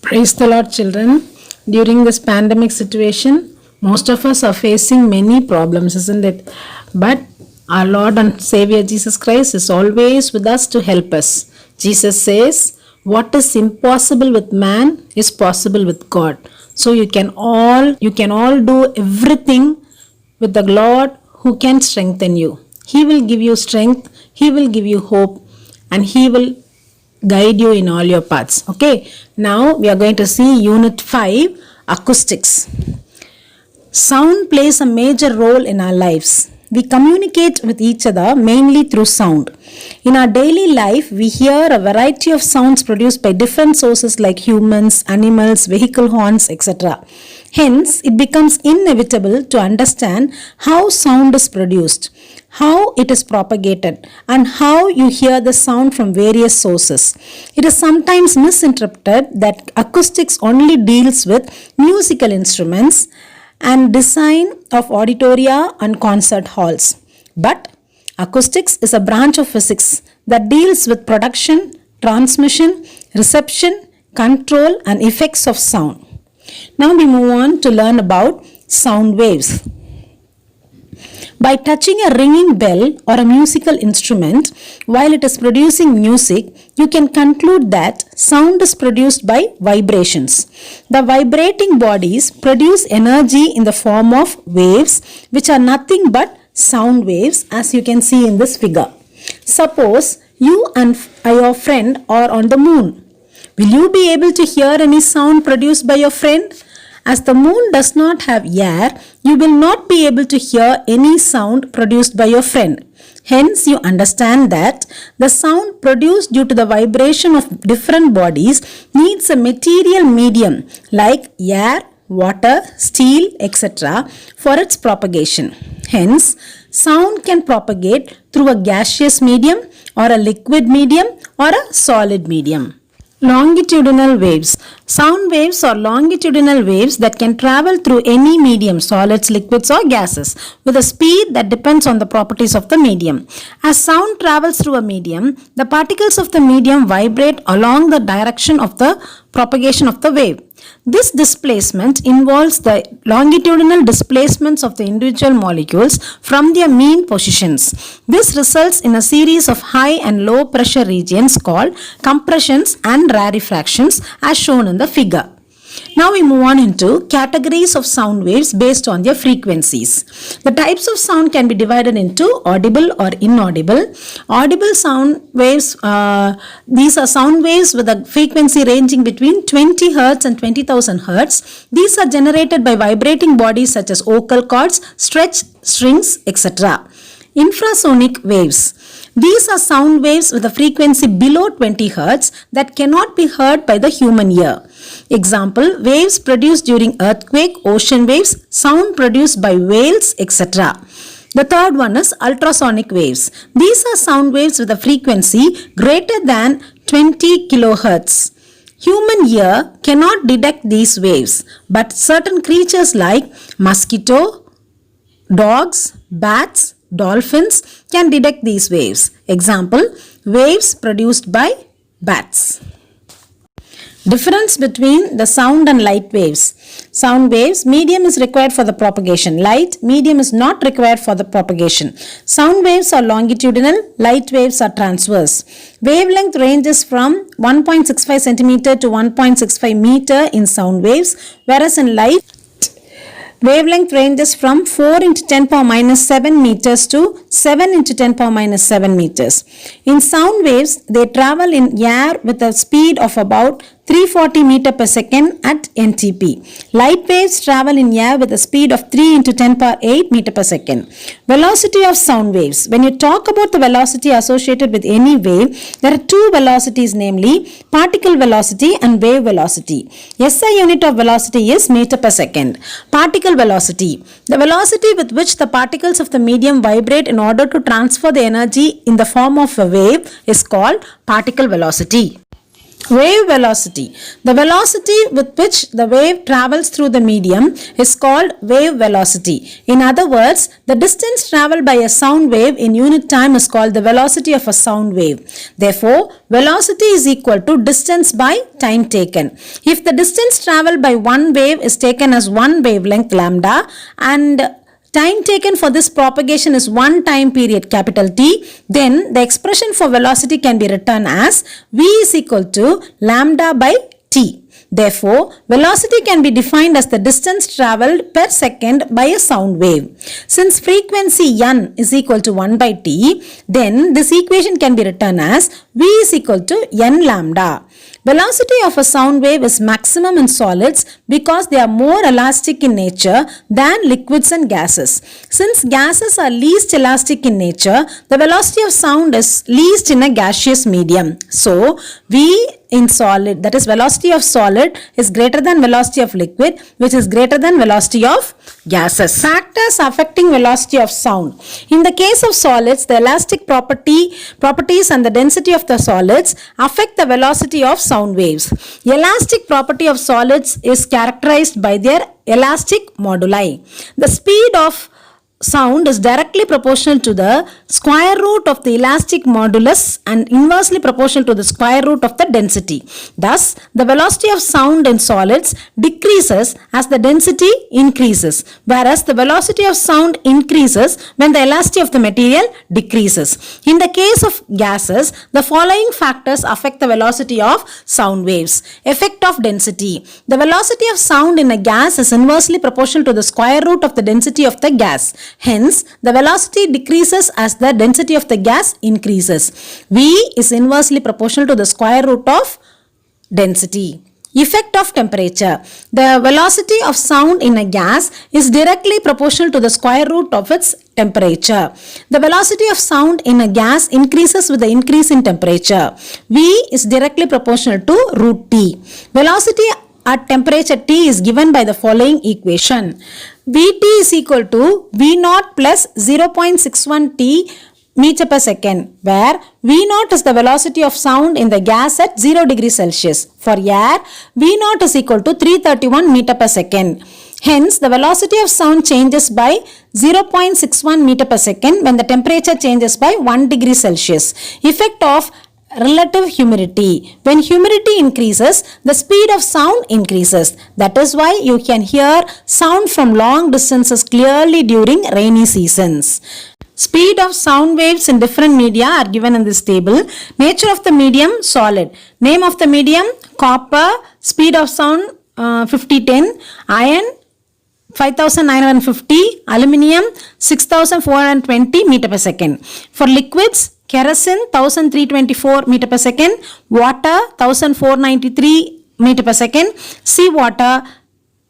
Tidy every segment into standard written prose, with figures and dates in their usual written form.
Praise the Lord, children. During this pandemic situation, most of us are facing many problems, isn't it? But our Lord and Savior Jesus Christ is always with us to help us. Jesus says, what is impossible with man is possible with God. So you can all do everything with the Lord who can strengthen you. He will give you strength, He will give you hope, and He will guide you in all your paths. Okay, now we are going to see Unit 5, Acoustics. Sound plays a major role in our lives. We communicate with each other mainly through sound. In our daily life, we hear a variety of sounds produced by different sources like humans, animals, vehicle horns, etc. Hence, it becomes inevitable to understand how sound is produced, how it is propagated, and how you hear the sound from various sources. It is sometimes misinterpreted that acoustics only deals with musical instruments and design of auditoria and concert halls. But acoustics is a branch of physics that deals with production, transmission, reception, control, and effects of sound. Now we move on to learn about sound waves. By touching a ringing bell or a musical instrument while it is producing music, you can conclude that sound is produced by vibrations. The vibrating bodies produce energy in the form of waves, which are nothing but sound waves, as you can see in this figure. Suppose you and your friend are on the moon. Will you be able to hear any sound produced by your friend? As the moon does not have air, you will not be able to hear any sound produced by your friend. Hence, you understand that the sound produced due to the vibration of different bodies needs a material medium like air, water, steel, etc. for its propagation. Hence, sound can propagate through a gaseous medium or a liquid medium or a solid medium. Longitudinal waves. Sound waves are longitudinal waves that can travel through any medium, solids, liquids, or gases, with a speed that depends on the properties of the medium. As sound travels through a medium, the particles of the medium vibrate along the direction of the propagation of the wave. This displacement involves the longitudinal displacements of the individual molecules from their mean positions. This results in a series of high and low pressure regions called compressions and rarefactions, as shown in the figure. Now we move on into categories of sound waves based on their frequencies. The types of sound can be divided into audible or inaudible. Audible sound waves, these are sound waves with a frequency ranging between 20 Hz and 20,000 Hz. These are generated by vibrating bodies such as vocal cords, stretch strings, etc. Infrasonic waves. These are sound waves with a frequency below 20 Hz that cannot be heard by the human ear. Example, waves produced during earthquake, ocean waves, sound produced by whales, etc. The third one is ultrasonic waves. These are sound waves with a frequency greater than 20 kHz. Human ear cannot detect these waves, but certain creatures like mosquito, dogs, bats, dolphins can detect these waves. Example, waves produced by bats. Difference between the sound and light waves. Sound waves, medium is required for the propagation. Light, medium is not required for the propagation. Sound waves are longitudinal, light waves are transverse. Wavelength ranges from 1.65 centimeter to 1.65 meter in sound waves, whereas in light, wavelength ranges from 4 into 10 power minus 7 meters to 7 into 10 power minus 7 meters. In sound waves, they travel in air with a speed of about 340 meter per second at NTP. Light waves travel in air with a speed of 3 into 10 power 8 meter per second. Velocity of sound waves. When you talk about the velocity associated with any wave, there are two velocities, namely particle velocity and wave velocity. SI unit of velocity is meter per second. Particle velocity. The velocity with which the particles of the medium vibrate in order to transfer the energy in the form of a wave is called particle velocity. Wave velocity. The velocity with which the wave travels through the medium is called wave velocity. In other words, the distance traveled by a sound wave in unit time is called the velocity of a sound wave. Therefore, velocity is equal to distance by time taken. If the distance traveled by one wave is taken as one wavelength lambda and time taken for this propagation is one time period capital T, then the expression for velocity can be written as V is equal to lambda by T. Therefore, velocity can be defined as the distance traveled per second by a sound wave. Since frequency n is equal to 1 by T, then this equation can be written as V is equal to n lambda. Velocity of a sound wave is maximum in solids because they are more elastic in nature than liquids and gases. Since gases are least elastic in nature, the velocity of sound is least in a gaseous medium. So, V in solid, that is velocity of solid, is greater than velocity of liquid, which is greater than velocity of gases. Factors affecting velocity of sound. In the case of solids, the elastic properties and the density of the solids affect the velocity of sound waves. Elastic property of solids is characterized by their elastic moduli. The speed of sound is directly proportional to the square root of the elastic modulus and inversely proportional to the square root of the density. Thus, the velocity of sound in solids decreases as the density increases, whereas the velocity of sound increases when the elasticity of the material decreases. In the case of gases, the following factors affect the velocity of sound waves. Effect of density. The velocity of sound in a gas is inversely proportional to the square root of the density of the gas. Hence, the velocity decreases as the density of the gas increases. V is inversely proportional to the square root of density. Effect of temperature. The velocity of sound in a gas is directly proportional to the square root of its temperature. The velocity of sound in a gas increases with the increase in temperature. V is directly proportional to root T. Velocity at temperature T is given by the following equation. Vt is equal to V0 plus 0.61 T meter per second, where V0 is the velocity of sound in the gas at 0 degrees Celsius. For air, V0 is equal to 331 meter per second. Hence, the velocity of sound changes by 0.61 meter per second when the temperature changes by 1 degree Celsius. Effect of relative humidity. When humidity increases, the speed of sound increases. That is why you can hear sound from long distances clearly during rainy seasons. Speed of sound waves in different media are given in this table. Nature of the medium, solid. Name of the medium, copper. Speed of sound, 5010. Iron, 5950. Aluminium, 6420 meter per second. For liquids, kerosene 1324 meter per second, water 1493 meter per second, sea water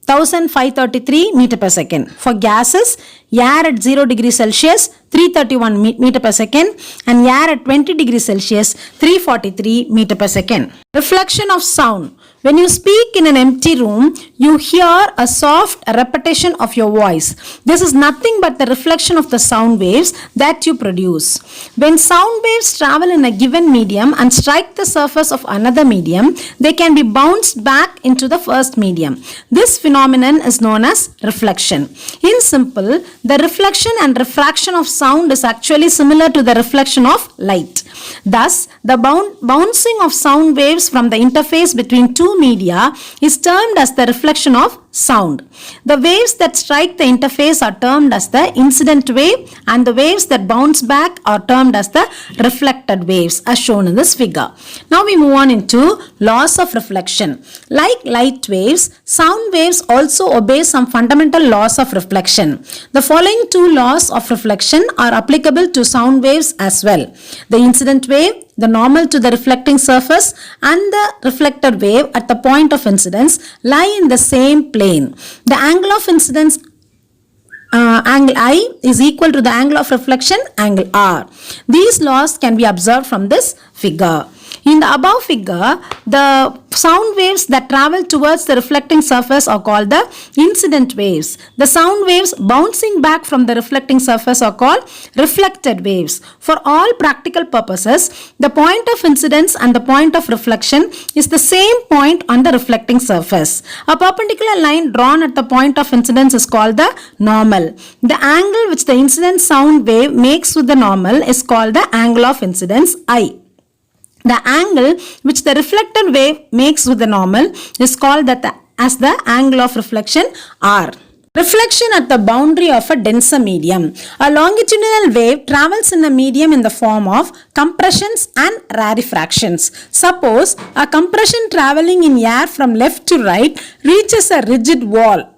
1533 meter per second. For gases, air at 0 degrees Celsius 331 meter per second and air at 20 degrees Celsius 343 meter per second. Reflection of sound. When you speak in an empty room, you hear a soft repetition of your voice. This is nothing but the reflection of the sound waves that you produce. When sound waves travel in a given medium and strike the surface of another medium, they can be bounced back into the first medium. This phenomenon is known as reflection. In simple, the reflection and refraction of sound is actually similar to the reflection of light. Thus, the bouncing of sound waves from the interface between two media is termed as the reflection of sound. The waves that strike the interface are termed as the incident wave, and the waves that bounce back are termed as the reflected waves, as shown in this figure. Now we move on into laws of reflection. Like light waves, sound waves also obey some fundamental laws of reflection. The following two laws of reflection are applicable to sound waves as well. The incident wave, the normal to the reflecting surface, and the reflected wave at the point of incidence lie in the same plane. The angle of incidence angle I is equal to the angle of reflection angle R. These laws can be observed from this figure. In the above figure, the sound waves that travel towards the reflecting surface are called the incident waves. The sound waves bouncing back from the reflecting surface are called reflected waves. For all practical purposes, the point of incidence and the point of reflection is the same point on the reflecting surface. A perpendicular line drawn at the point of incidence is called the normal. The angle which the incident sound wave makes with the normal is called the angle of incidence I. The angle which the reflected wave makes with the normal is called as the angle of reflection R. Reflection at the boundary of a denser medium. A longitudinal wave travels in a medium in the form of compressions and rarefactions. Suppose a compression traveling in air from left to right reaches a rigid wall.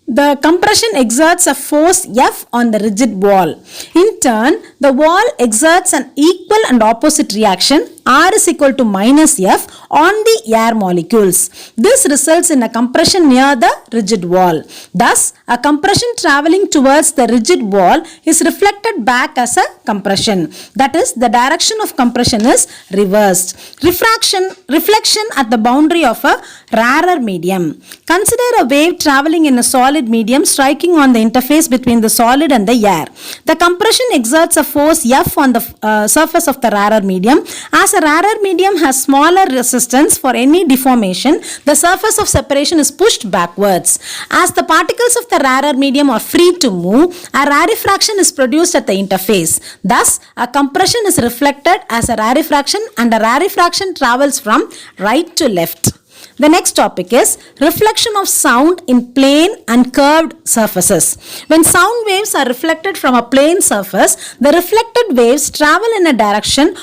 The compression exerts a force F on the rigid wall. In turn, the wall exerts an equal and opposite reaction R is equal to minus F on the air molecules. This results in a compression near the rigid wall. Thus, a compression traveling towards the rigid wall is reflected back as a compression. That is, the direction of compression is reversed. Reflection at the boundary of a rarer medium. Consider a wave traveling in a solid medium striking on the interface between the solid and the air. The compression exerts a force F on the surface of the rarer medium. As a rarer medium has smaller resistance for any deformation, the surface of separation is pushed backwards. As the particles of the rarer medium are free to move, a rarefraction is produced at the interface. Thus, a compression is reflected as a rarefraction and a rarefraction travels from right to left. The next topic is reflection of sound in plane and curved surfaces. When sound waves are reflected from a plane surface, the reflected waves travel in a direction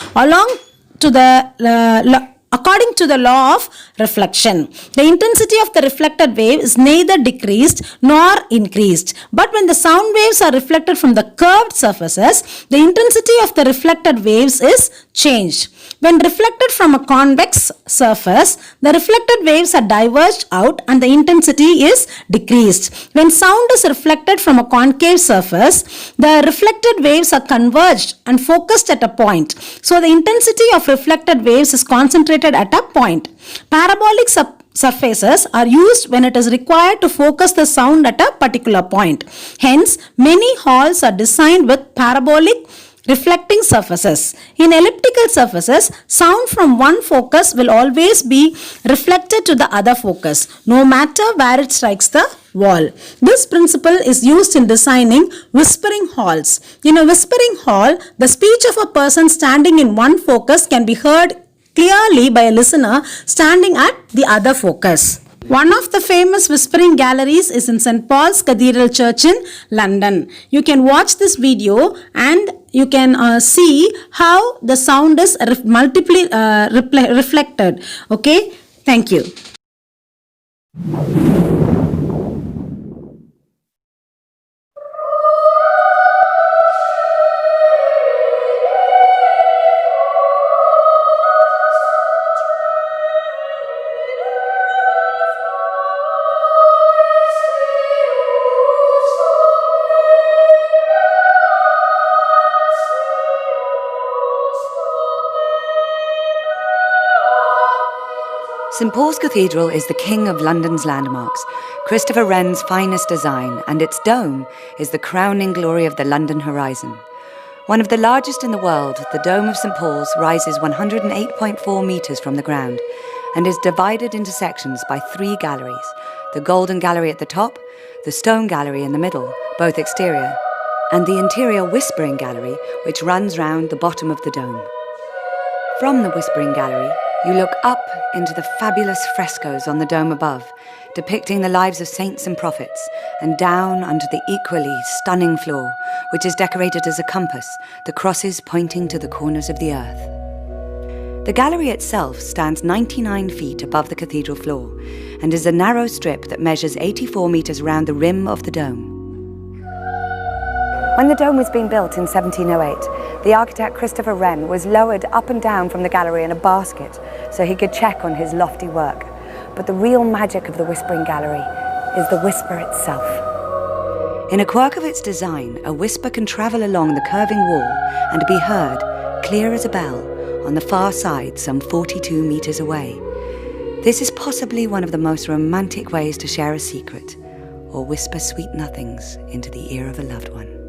according to the law of reflection. The intensity of the reflected wave is neither decreased nor increased. But when the sound waves are reflected from the curved surfaces, the intensity of the reflected waves is changed. When reflected from a convex surface, the reflected waves are diverged out and the intensity is decreased. When sound is reflected from a concave surface, the reflected waves are converged and focused at a point. So the intensity of reflected waves is concentrated at a point. Parabolic surfaces are used when it is required to focus the sound at a particular point. Hence, many halls are designed with parabolic reflecting surfaces. In elliptical surfaces, sound from one focus will always be reflected to the other focus, no matter where it strikes the wall. This principle is used in designing whispering halls. In a whispering hall, the speech of a person standing in one focus can be heard clearly by a listener standing at the other focus. One of the famous whispering galleries is in St. Paul's Cathedral Church in London. You can watch this video and you can see how the sound is multiply reflected. Okay, thank you. St. Paul's Cathedral is the king of London's landmarks, Christopher Wren's finest design, and its dome is the crowning glory of the London horizon. One of the largest in the world, the Dome of St. Paul's rises 108.4 metres from the ground and is divided into sections by 3 galleries, the Golden Gallery at the top, the Stone Gallery in the middle, both exterior, and the interior Whispering Gallery, which runs round the bottom of the dome. From the Whispering Gallery, you look up into the fabulous frescoes on the dome above, depicting the lives of saints and prophets, and down onto the equally stunning floor, which is decorated as a compass, the crosses pointing to the corners of the earth. The gallery itself stands 99 feet above the cathedral floor, and is a narrow strip that measures 84 metres round the rim of the dome. When the dome was being built in 1708, the architect Christopher Wren was lowered up and down from the gallery in a basket so he could check on his lofty work. But the real magic of the Whispering Gallery is the whisper itself. In a quirk of its design, a whisper can travel along the curving wall and be heard, clear as a bell, on the far side, some 42 meters away. This is possibly one of the most romantic ways to share a secret or whisper sweet nothings into the ear of a loved one.